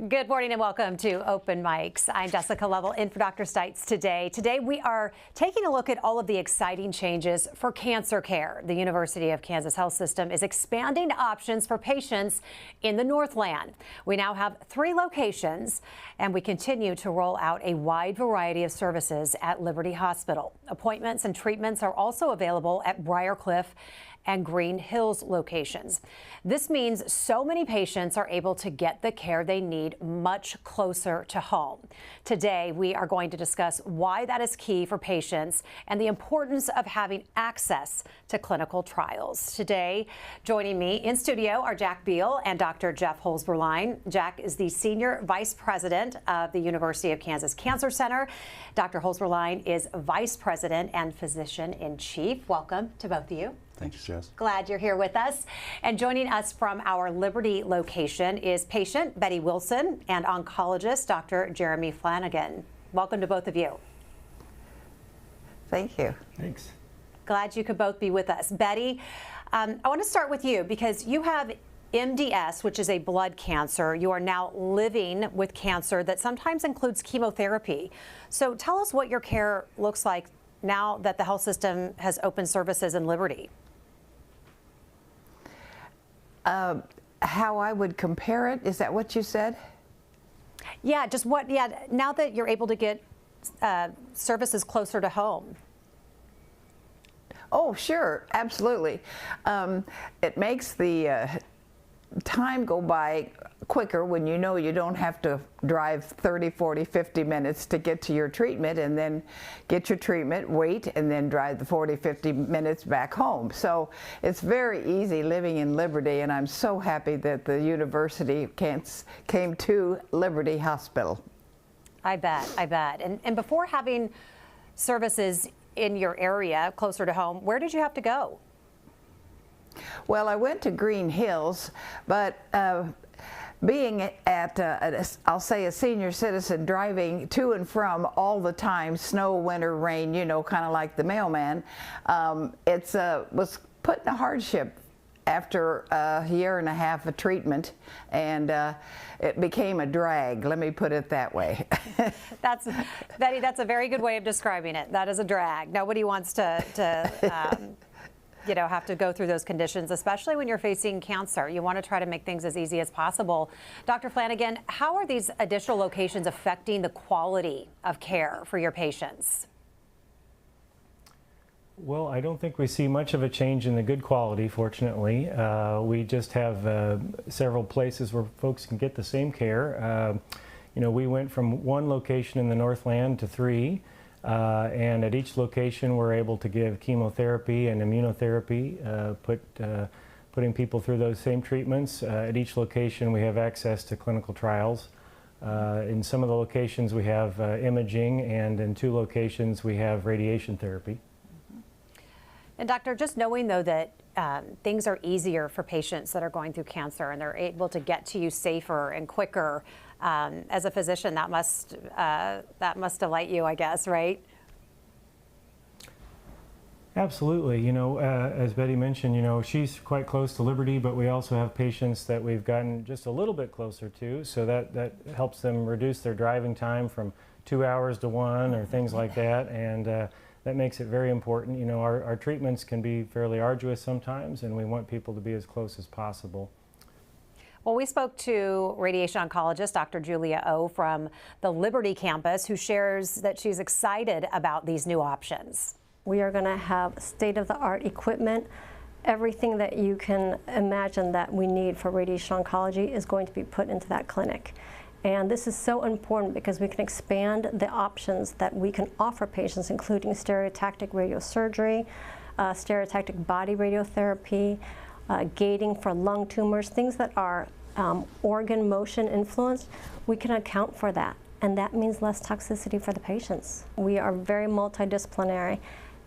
Good morning and welcome to Open Mics. I'm Jessica Lovell in for Dr. Stites today. Today we are taking a look at all of the exciting changes for cancer care. The University of Kansas Health System is expanding options for patients in the Northland. We now have 3 locations and we continue to roll out a wide variety of services at Liberty Hospital. Appointments and treatments are also available at Briarcliff and Green Hills locations. This means so many patients are able to get the care they need much closer to home. Today, we are going to discuss why that is key for patients and the importance of having access to clinical trials. Today, joining me in studio are Jack Beal and Dr. Jeff Holzberlein. Jack is the Senior Vice President of the University of Kansas Cancer Center. Dr. Holzberlein is Vice President and Physician-in-Chief. Welcome to both of you. Thanks, Jess. Glad you're here with us. And joining us from our Liberty location is patient Betty Wilson and oncologist Dr. Jeremy Flanagan. Welcome to both of you. Thank you. Thanks. Glad you could both be with us. Betty, I want to start with you because you have MDS, which is a blood cancer. You are now living with cancer that sometimes includes chemotherapy. So tell us what your care looks like now that the health system has opened services in Liberty. How I would compare it, is that what you said? Yeah, just what, now that you're able to get services closer to home. Oh, sure, absolutely. It makes the time go by quicker when you know you don't have to drive 30, 40, 50 minutes to get to your treatment and then get your treatment, wait, and then drive the 40, 50 minutes back home. So it's very easy living in Liberty, and I'm so happy that the University came to Liberty Hospital. I bet, I bet. And before having services in your area closer to home, where did you have to go? Well, I went to Green Hills, but being at, I'll say, a senior citizen, driving to and from all the time, snow, winter, rain, you know, kind of like the mailman, it was put in a hardship after a year and a half of treatment, and it became a drag, let me put it that way. Betty, that's a very good way of describing it. That is a drag. Nobody wants to you know, have to go through those conditions, especially when you're facing cancer. You want to try to make things as easy as possible. Dr. Flanagan, how are these additional locations affecting the quality of care for your patients? Well, I don't think we see much of a change in the good quality, fortunately. We just have several places where folks can get the same care. You know, we went from 1 location in the Northland to 3. And at each location, we're able to give chemotherapy and immunotherapy, putting people through those same treatments. At each location, we have access to clinical trials. In some of the locations, we have imaging, and in 2 locations, we have radiation therapy. And doctor, just knowing though that things are easier for patients that are going through cancer and they're able to get to you safer and quicker, as a physician, that must delight you, I guess, right? Absolutely. You know, as Betty mentioned, you know, she's quite close to Liberty, but we also have patients that we've gotten just a little bit closer to, so that helps them reduce their driving time from 2 hours to 1 or things like that, and that makes it very important. You know, our treatments can be fairly arduous sometimes, and we want people to be as close as possible. Well, we spoke to radiation oncologist Dr. Julia O from the Liberty campus, who shares that she's excited about these new options. We are going to have state-of-the-art equipment. Everything that you can imagine that we need for radiation oncology is going to be put into that clinic. And this is so important because we can expand the options that we can offer patients, including stereotactic radiosurgery, stereotactic body radiotherapy, gating for lung tumors, things that are organ motion influenced. We can account for that, and that means less toxicity for the patients. We are very multidisciplinary,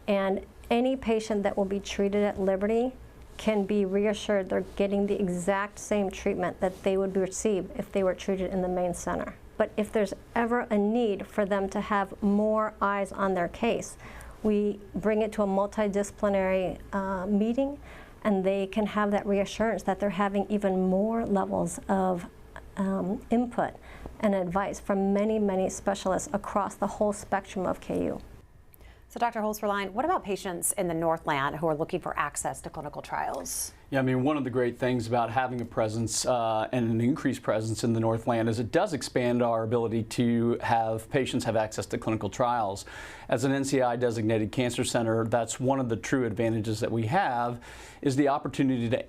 and any patient that will be treated at Liberty can be reassured they're getting the exact same treatment that they would receive if they were treated in the main center. But if there's ever a need for them to have more eyes on their case, we bring it to a multidisciplinary meeting, and they can have that reassurance that they're having even more levels of input and advice from many, many specialists across the whole spectrum of KU. So Dr. Holzberlein, what about patients in the Northland who are looking for access to clinical trials? Yeah, I mean, one of the great things about having a presence and an increased presence in the Northland is it does expand our ability to have patients have access to clinical trials. As an NCI designated cancer center, that's one of the true advantages that we have is the opportunity to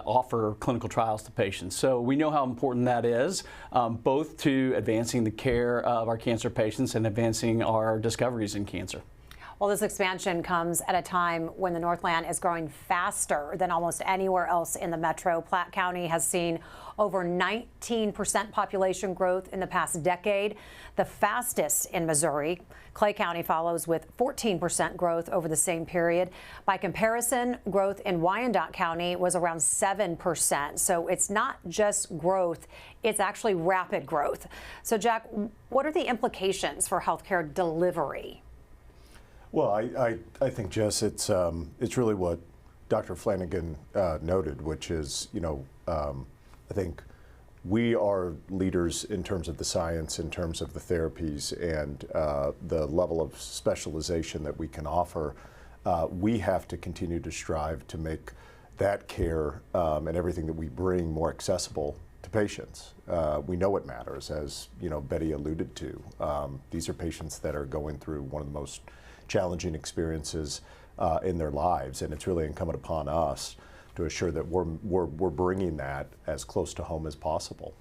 offer clinical trials to patients. So we know how important that is, both to advancing the care of our cancer patients and advancing our discoveries in cancer. Well, this expansion comes at a time when the Northland is growing faster than almost anywhere else in the metro. Platte County has seen over 19% population growth in the past decade, the fastest in Missouri. Clay County follows with 14% growth over the same period. By comparison, growth in Wyandotte County was around 7%. So it's not just growth, it's actually rapid growth. So Jack, what are the implications for healthcare delivery? Well, I think, Jess, it's really what Dr. Flanagan noted, which is, I think we are leaders in terms of the science, in terms of the therapies, and the level of specialization that we can offer. We have to continue to strive to make that care and everything that we bring more accessible to patients. We know it matters, as Betty alluded to. These are patients that are going through one of the most challenging experiences in their lives, and it's really incumbent upon us to assure that we're bringing that as close to home as possible.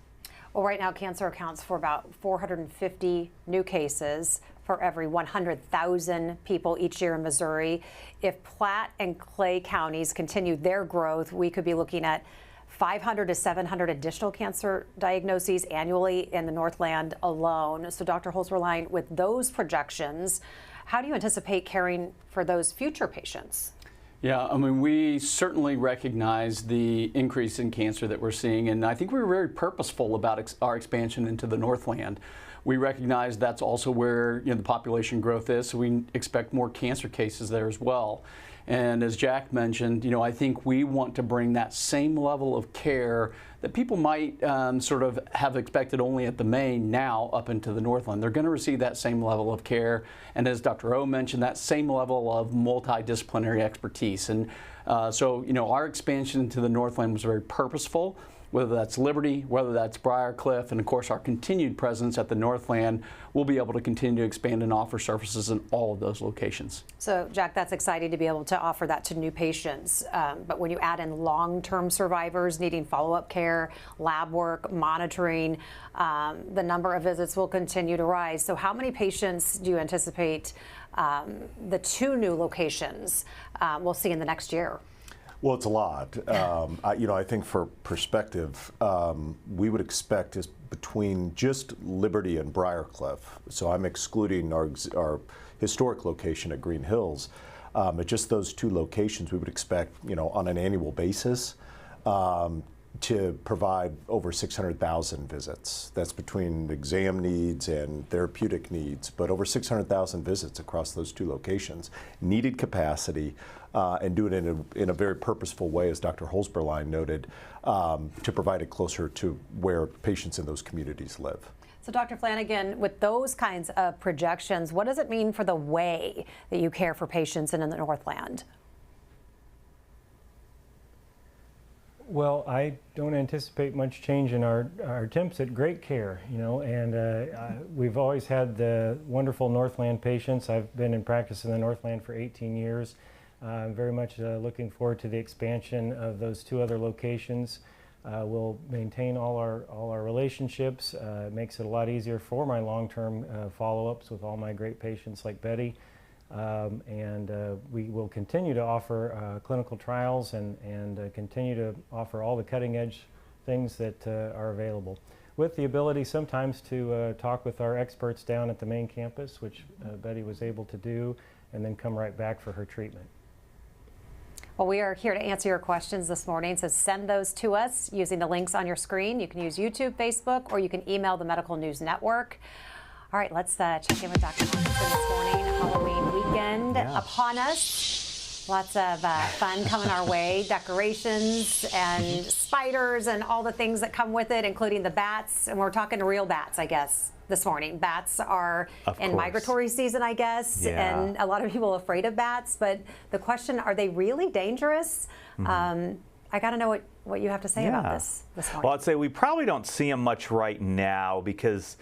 Well, right now, cancer accounts for about 450 new cases for every 100,000 people each year in Missouri. If Platte and Clay counties continue their growth, we could be looking at 500 to 700 additional cancer diagnoses annually in the Northland alone. So, Dr. Holzberlein, with those projections, how do you anticipate caring for those future patients? Yeah, I mean, we certainly recognize the increase in cancer that we're seeing, and I think we were very purposeful about our expansion into the Northland. We recognize that's also where the population growth is, so we expect more cancer cases there as well. And as Jack mentioned, I think we want to bring that same level of care that people might sort of have expected only at the Main now up into the Northland. They're going to receive that same level of care, and as Dr. O mentioned, that same level of multidisciplinary expertise. And so, our expansion into the Northland was very purposeful, whether that's Liberty, whether that's Briarcliff, and of course our continued presence at the Northland, we'll be able to continue to expand and offer services in all of those locations. So, Jack, that's exciting to be able to offer that to new patients. But when you add in long-term survivors needing follow-up care, lab work, monitoring, the number of visits will continue to rise. So how many patients do you anticipate the two new locations we'll see in the next year? Well, it's a lot. I think for perspective, we would expect is between just Liberty and Briarcliff. So I'm excluding our historic location at Green Hills. At just those two locations, we would expect, on an annual basis, to provide over 600,000 visits. That's between exam needs and therapeutic needs, but over 600,000 visits across those two locations. Needed capacity, and do it in a very purposeful way, as Dr. Holzberlein noted, to provide it closer to where patients in those communities live. So, Dr. Flanagan, with those kinds of projections, what does it mean for the way that you care for patients in the Northland? Well, I don't anticipate much change in our attempts at great care, and we've always had the wonderful Northland patients. I've been in practice in the Northland for 18 years. I'm very much looking forward to the expansion of those two other locations. We'll maintain all our relationships. It makes it a lot easier for my long-term follow-ups with all my great patients like Betty. And we will continue to offer clinical trials and continue to offer all the cutting-edge things that are available, with the ability sometimes to talk with our experts down at the main campus, which Betty was able to do, and then come right back for her treatment. Well, we are here to answer your questions this morning, so send those to us using the links on your screen. You can use YouTube, Facebook, or you can email the Medical News Network. All right, let's check in with Dr. Hawkinson this morning. Halloween weekend upon us. Lots of fun coming our way, decorations and spiders and all the things that come with it, including the bats. And we're talking real bats, I guess, this morning. Bats are in migratory season, I guess, and a lot of people are afraid of bats. But the question, are they really dangerous? I got to know what you have to say about this morning. Well, I'd say we probably don't see them much right now because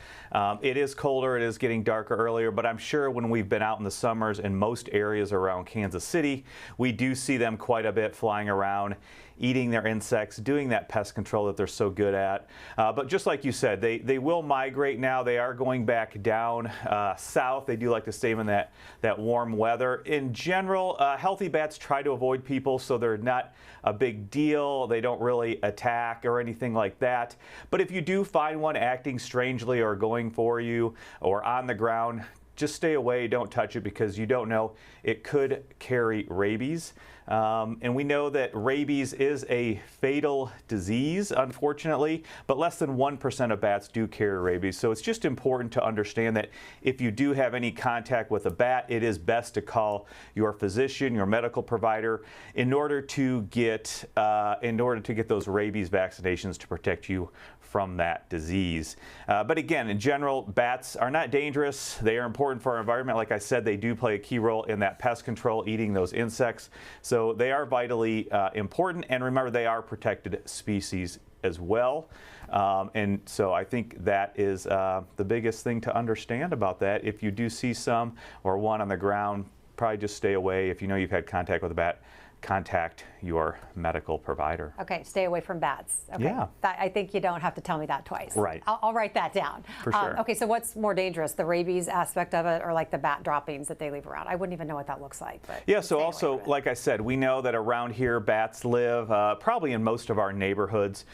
it is colder, it is getting darker earlier, but I'm sure when we've been out in the summers in most areas around Kansas City, we do see them quite a bit flying around, eating their insects, doing that pest control that they're so good at. But just like you said, they will migrate now. They are going back down south. They do like to stay in that warm weather. In general, healthy bats try to avoid people, so they're not a big deal. They don't really attack or anything like that. But if you do find one acting strangely or going for you or on the ground, just stay away, don't touch it, because you don't know, it could carry rabies. And we know that rabies is a fatal disease, unfortunately, but less than 1% of bats do carry rabies. So it's just important to understand that if you do have any contact with a bat, it is best to call your physician, your medical provider, in order to get those rabies vaccinations to protect you from that disease. But again, in general, bats are not dangerous. They are important for our environment. Like I said, they do play a key role in that pest control, eating those insects. So they are vitally important. And remember, they are protected species as well. And so I think that is the biggest thing to understand about that. If you do see some or one on the ground, probably just stay away. If you know you've had contact with a bat, contact your medical provider. Okay, stay away from bats. Okay. Yeah. I think you don't have to tell me that twice. Right. I'll write that down. For sure. Okay, so what's more dangerous, the rabies aspect of it or like the bat droppings that they leave around? I wouldn't even know what that looks like. But yeah, so also, like I said, we know that around here bats live probably in most of our neighborhoods.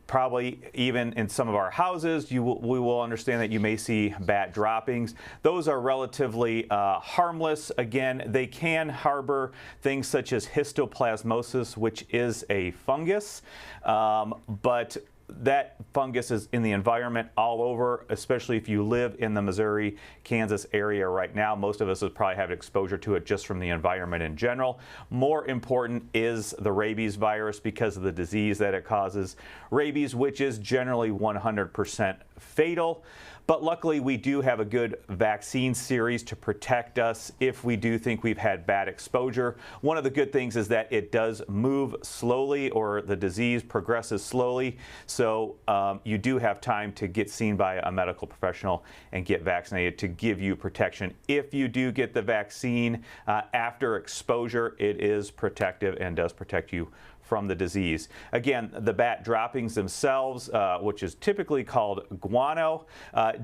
Probably even in some of our houses, we will understand that you may see bat droppings. Those are relatively harmless. Again, they can harbor things such as histoplasmosis, which is a fungus, but that fungus is in the environment all over, especially if you live in the Missouri, Kansas area right now. Most of us have probably had exposure to it just from the environment in general. More important is the rabies virus because of the disease that it causes. Rabies, which is generally 100% fatal. But luckily, we do have a good vaccine series to protect us if we do think we've had bad exposure. One of the good things is that it does move slowly, or the disease progresses slowly. So you do have time to get seen by a medical professional and get vaccinated to give you protection. If you do get the vaccine after exposure, it is protective and does protect you from the disease. Again, the bat droppings themselves, which is typically called guano,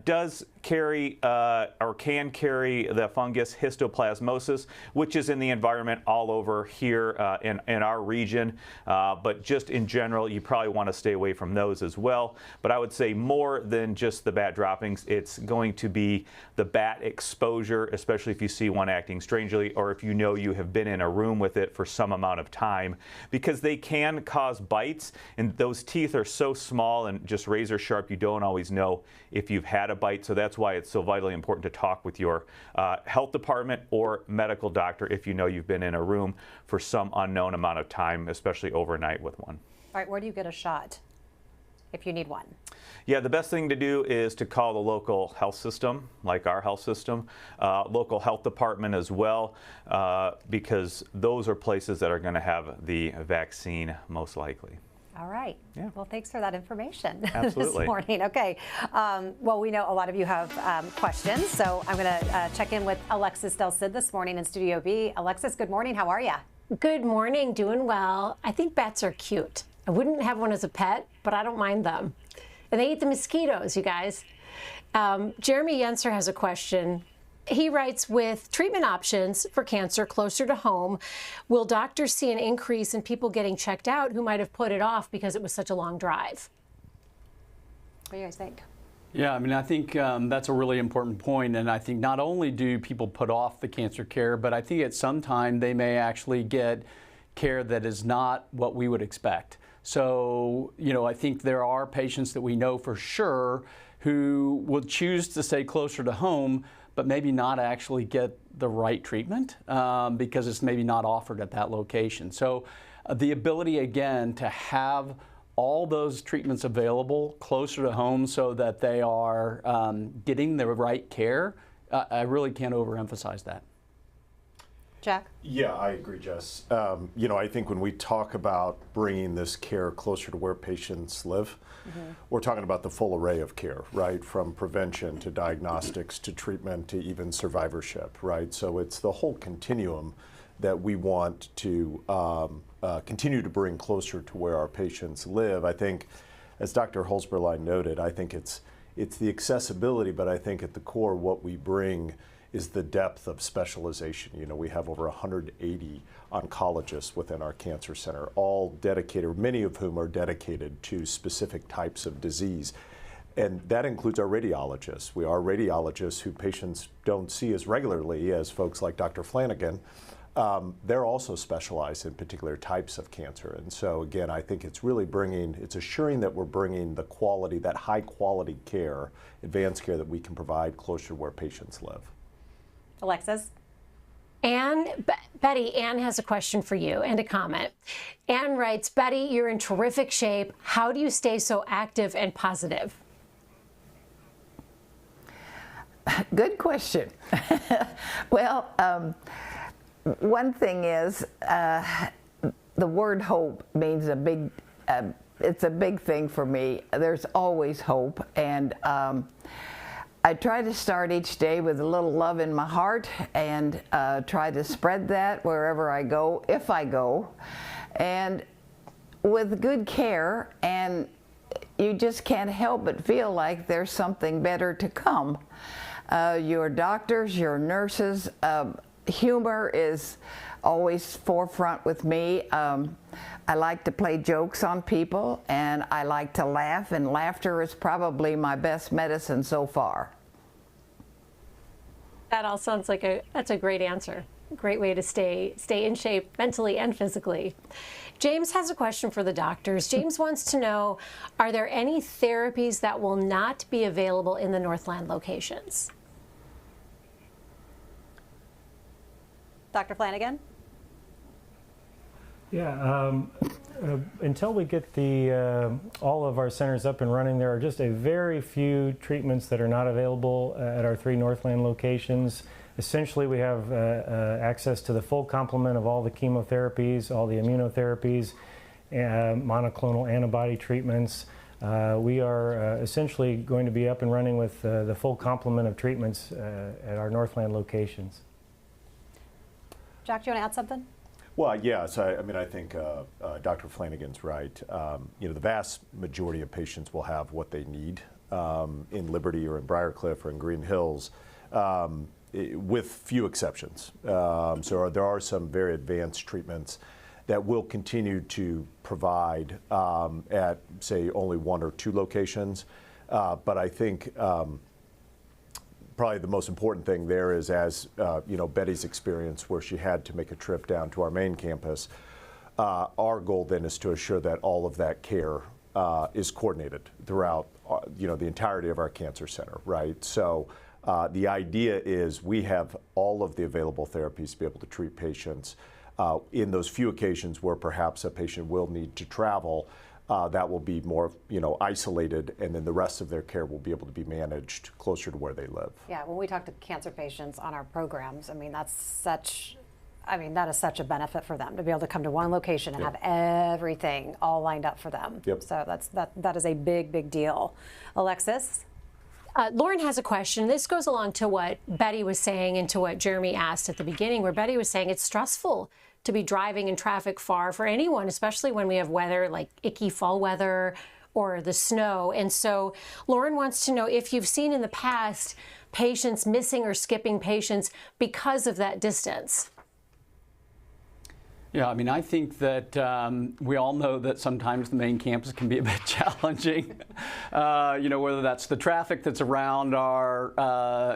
does carry or can carry the fungus histoplasmosis, which is in the environment all over here in our region. But just in general, you probably want to stay away from those as well. But I would say more than just the bat droppings, it's going to be the bat exposure, especially if you see one acting strangely, or if you know you have been in a room with it for some amount of time, because they can cause bites, and those teeth are so small and just razor sharp, you don't always know if you've had a bite. So that's why it's so vitally important to talk with your health department or medical doctor if you know you've been in a room for some unknown amount of time, especially overnight with one. All right, where do you get a shot if you need one? Yeah, the best thing to do is to call the local health system, like our health system, local health department as well, because those are places that are going to have the vaccine most likely. All right. Yeah. Well, thanks for that information Absolutely. this morning. Okay. Well, we know a lot of you have questions, so I'm going to check in with Alexis Del Cid this morning in Studio B. Alexis, good morning. How are you? Good morning. Doing well. I think bats are cute. I wouldn't have one as a pet, but I don't mind them. And they eat the mosquitoes, you guys. Jeremy Yenser has a question. He writes, with treatment options for cancer closer to home, will doctors see an increase in people getting checked out who might have put it off because it was such a long drive? What do you guys think? Yeah, I mean, I think that's a really important point, and I think not only do people put off the cancer care, but I think at some time they may actually get care that is not what we would expect. So, you know, I think there are patients that we know for sure who will choose to stay closer to home, but maybe not actually get the right treatment because it's maybe not offered at that location. So the ability, again, to have all those treatments available closer to home so that they are getting the right care, I really can't overemphasize that. Jack? Yeah, I agree, Jess. I think when we talk about bringing this care closer to where patients live, we're talking about the full array of care, right? From prevention to diagnostics to treatment to even survivorship, right? So it's the whole continuum that we want to continue to bring closer to where our patients live. I think, as Dr. Holzberlein noted, I think it's the accessibility, but I think at the core what we bring is the depth of specialization. We have over 180 oncologists within our cancer center, all dedicated, many of whom are dedicated to specific types of disease. And that includes our radiologists. We are radiologists who patients don't see as regularly as folks like Dr. Flanagan. They're also specialized in particular types of cancer. And so again, I think it's really it's assuring that we're bringing the quality, that high quality care, advanced care that we can provide closer to where patients live. Alexis? Betty, Ann has a question for you and a comment. Ann writes, Betty, you're in terrific shape. How do you stay so active and positive? Good question. Well, one thing is the word hope means it's a big thing for me. There's always hope, and I try to start each day with a little love in my heart and try to spread that wherever I go, if I go, and with good care, and you just can't help but feel like there's something better to come. Your doctors, your nurses, humor is always forefront with me. I like to play jokes on people, and I like to laugh, and laughter is probably my best medicine so far. That all sounds like that's a great answer. Great way to stay in shape mentally and physically. James has a question for the doctors. James wants to know, are there any therapies that will not be available in the Northland locations? Dr. Flanagan? Yeah, until we get all of our centers up and running, there are just a very few treatments that are not available at our 3 Northland locations. Essentially, we have access to the full complement of all the chemotherapies, all the immunotherapies, monoclonal antibody treatments. We are essentially going to be up and running with the full complement of treatments at our Northland locations. Jack, do you want to add something? Well, yes. I think Dr. Flanagan's right. The vast majority of patients will have what they need in Liberty or in Briarcliff or in Green Hills, with few exceptions. So there are some very advanced treatments that we'll continue to provide at, say, only 1 or 2 locations. But I think probably the most important thing there is, as Betty's experience where she had to make a trip down to our main campus, our goal then is to assure that all of that care is coordinated throughout the entirety of our cancer center, right? So the idea is we have all of the available therapies to be able to treat patients in those few occasions where perhaps a patient will need to travel. That will be more, isolated, and then the rest of their care will be able to be managed closer to where they live. Yeah, when we talk to cancer patients on our programs, that is such a benefit for them to be able to come to one location and have everything all lined up for them. Yep. So that is a big, big deal. Alexis? Lauren has a question. This goes along to what Betty was saying and to what Jeremy asked at the beginning, where Betty was saying it's stressful to be driving in traffic far for anyone, especially when we have weather like icky fall weather or the snow. And so Lauren wants to know if you've seen in the past patients missing or skipping patients because of that distance. Yeah, I mean, I think that we all know that sometimes the main campus can be a bit challenging. Whether that's the traffic that's around our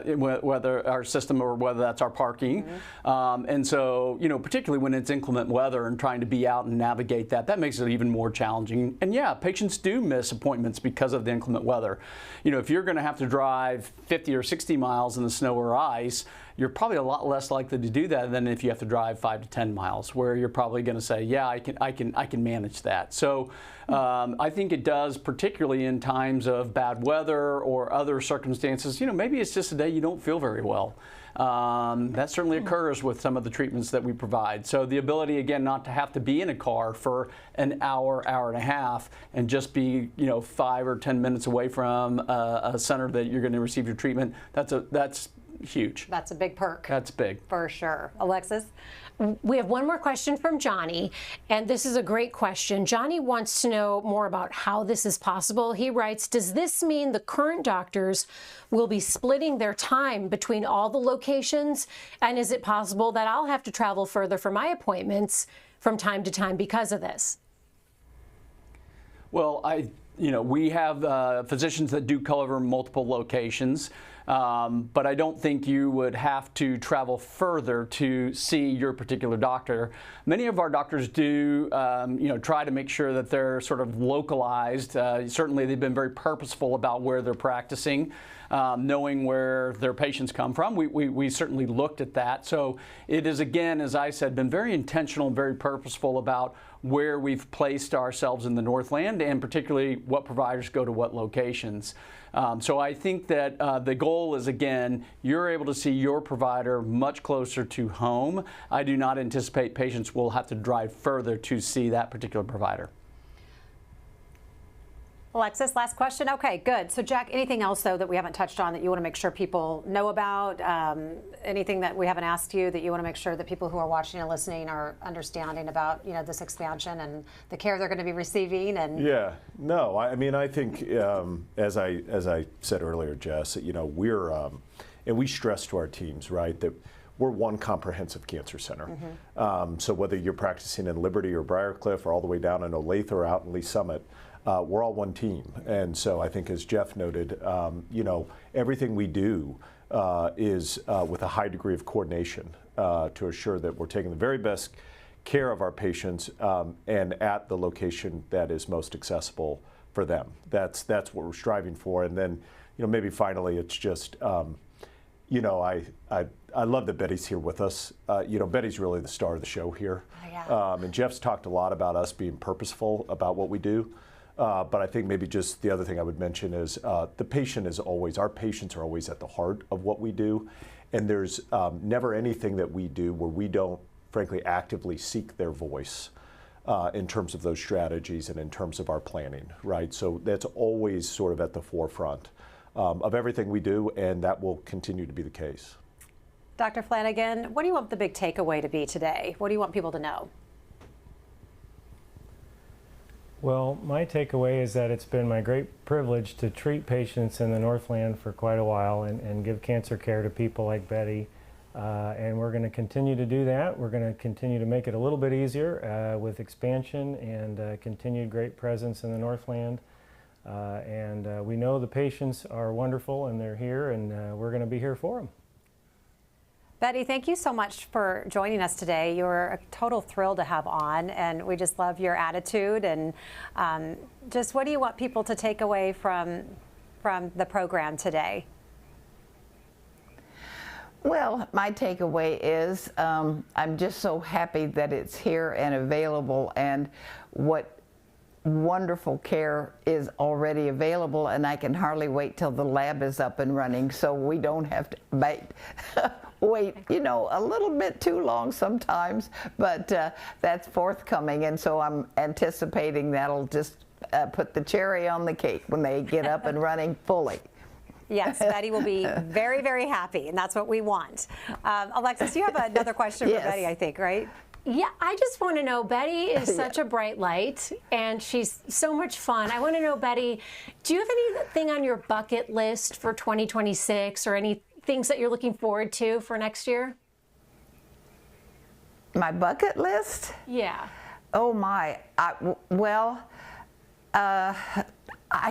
whether our system or whether that's our parking, and so particularly when it's inclement weather and trying to be out and navigate that makes it even more challenging. And yeah, patients do miss appointments because of the inclement weather. If you're going to have to drive 50 or 60 miles in the snow or ice, you're probably a lot less likely to do that than if you have to drive 5 to 10 miles, where you're probably going to say, yeah, I can manage that. So I think it does, particularly in times of bad weather or other circumstances. Maybe it's just a day you don't feel very well. That certainly occurs with some of the treatments that we provide. So the ability, again, not to have to be in a car for an hour, hour and a half, and just be 5 or 10 minutes away from a center that you're going to receive your treatment, that's huge. That's a big perk. That's big. For sure. Alexis? We have one more question from Johnny, and this is a great question. Johnny wants to know more about how this is possible. He writes, does this mean the current doctors will be splitting their time between all the locations? And is it possible that I'll have to travel further for my appointments from time to time because of this? Well, we have physicians that do cover multiple locations. But I don't think you would have to travel further to see your particular doctor. Many of our doctors do, try to make sure that they're sort of localized. Certainly, they've been very purposeful about where they're practicing, knowing where their patients come from. We certainly looked at that. So it is, again, as I said, been very intentional and very purposeful about where we've placed ourselves in the Northland, and particularly what providers go to what locations. So I think that the goal is, again, you're able to see your provider much closer to home. I do not anticipate patients will have to drive further to see that particular provider. Alexis, last question. Okay, good. So Jack, anything else though that we haven't touched on that you want to make sure people know about? Anything that we haven't asked you that you want to make sure that people who are watching and listening are understanding about, this expansion and the care they're going to be receiving? And yeah, no, I mean, I think as I said earlier, Jess, we're and we stress to our teams, right, that we're one comprehensive cancer center. So whether you're practicing in Liberty or Briarcliff or all the way down in Olathe or out in Lee Summit, we're all one team. And so I think, as Jeff noted, everything we do is with a high degree of coordination to assure that we're taking the very best care of our patients and at the location that is most accessible for them. That's what we're striving for. And then, maybe finally, it's just, I love that Betty's here with us. Betty's really the star of the show here. Oh, yeah. And Jeff's talked a lot about us being purposeful about what we do. But I think maybe just the other thing I would mention is our patients are always at the heart of what we do. And there's never anything that we do where we don't, frankly, actively seek their voice in terms of those strategies and in terms of our planning, right? So that's always sort of at the forefront of everything we do, and that will continue to be the case. Dr. Flanagan, what do you want the big takeaway to be today? What do you want people to know? Well, my takeaway is that it's been my great privilege to treat patients in the Northland for quite a while and give cancer care to people like Betty. And we're going to continue to do that. We're going to continue to make it a little bit easier with expansion and continued great presence in the Northland. And we know the patients are wonderful and they're here, and we're going to be here for them. Betty, thank you so much for joining us today. You're a total thrill to have on, and we just love your attitude. And just what do you want people to take away from the program today? Well, my takeaway is I'm just so happy that it's here and available, and what wonderful care is already available, and I can hardly wait till the lab is up and running so we don't have to wait, a little bit too long sometimes, but that's forthcoming, and so I'm anticipating that'll just put the cherry on the cake when they get up and running fully. Yes, Betty will be very, very happy, and that's what we want. Alexis, you have another question for Betty, I think, right? Yeah, I just want to know, Betty is such a bright light, and she's so much fun. I want to know, Betty, do you have anything on your bucket list for 2026 or any things that you're looking forward to for next year? My bucket list? Yeah. Oh my, I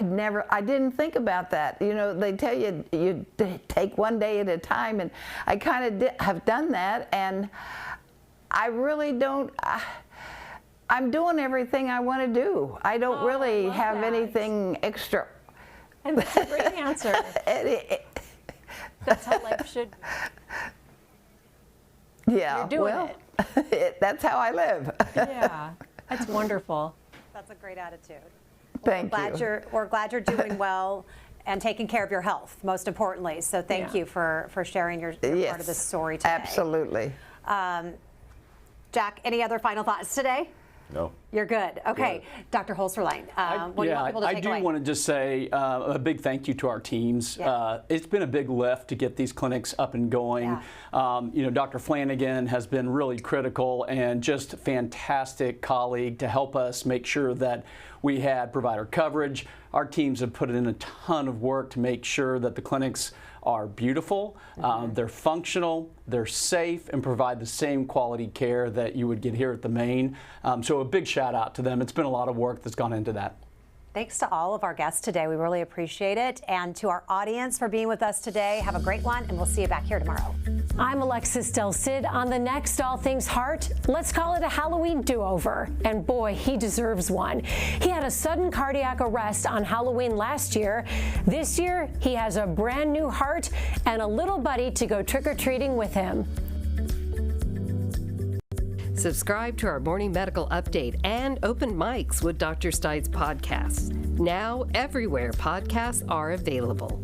didn't think about that. You know, they tell you you take one day at a time, and I kind of have done that, and I really don't. I'm doing everything I want to do. I don't really have anything extra. And that's a great answer. That's how life should be. Yeah, You're doing well, that's how I live. Yeah, that's wonderful. That's a great attitude. Thank you. We're glad you're doing well and taking care of your health, most importantly. So thank you for sharing your part of this story today. Absolutely. Jack, any other final thoughts today? No. You're good. Okay, Dr. Holsterlein, what do you want people to take away? I do want to just say a big thank you to our teams. Yeah. It's been a big lift to get these clinics up and going. You know, Dr. Flanagan has been really critical and just a fantastic colleague to help us make sure that we had provider coverage. Our teams have put in a ton of work to make sure that the clinics are beautiful, they're functional, they're safe, and provide the same quality care that you would get here at the Main. So a big shout out to them. It's been a lot of work that's gone into that. Thanks to all of our guests today. We really appreciate it. And to our audience for being with us today. Have a great one, and we'll see you back here tomorrow. I'm Alexis Del Cid. On the next All Things Heart, let's call it a Halloween do-over. And boy, he deserves one. He had a sudden cardiac arrest on Halloween last year. This year, he has a brand new heart and a little buddy to go trick-or-treating with him. Subscribe to our morning medical update and open mics with Dr. Stites podcasts. Now, everywhere podcasts are available.